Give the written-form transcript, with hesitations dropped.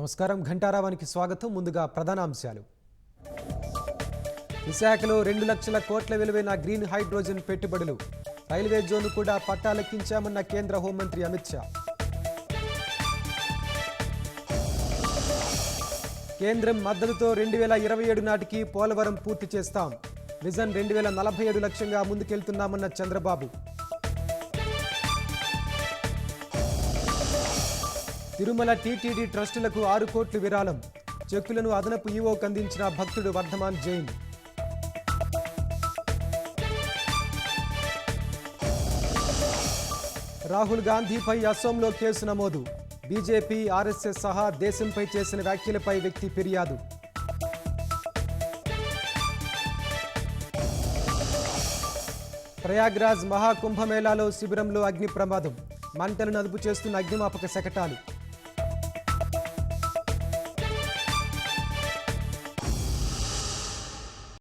నమస్కారం. ఘంటారావానికి స్వాగతం. ముందుగా ప్రధాన అంశాలు. విశాఖలో 2 లక్షల కోట్ల విలువైన గ్రీన్ హైడ్రోజన్ పెట్టుబడులు. రైల్వే జోన్ కూడా పట్టాలెక్కించామన్న కేంద్ర హోంమంత్రి అమిత్ షా. కేంద్రం మద్దతుతో 2027 నాటికి పోలవరం పూర్తి చేస్తాం. విజన్ 2047 లక్ష్యంగా ముందుకెళ్తున్నామన్న చంద్రబాబు. తిరుమల టీటీడీ ట్రస్టులకు 6 కోట్లు విరాళం. చెక్కులను అదనపు ఈవోకు అందించిన భక్తుడు వర్ధమాన్ జైన్. రాహుల్ గాంధీపై అసోంలో కేసు నమోదు. బీజేపీ, ఆర్ఎస్ఎస్ సహా దేశంపై చేసిన వ్యాఖ్యలపై వ్యక్తి ఫిర్యాదు. ప్రయాగ్రాజ్ మహాకుంభమేళాలో శిబిరంలో అగ్ని ప్రమాదం. మంటలను అదుపు చేస్తున్న అగ్నిమాపక శకటాలు.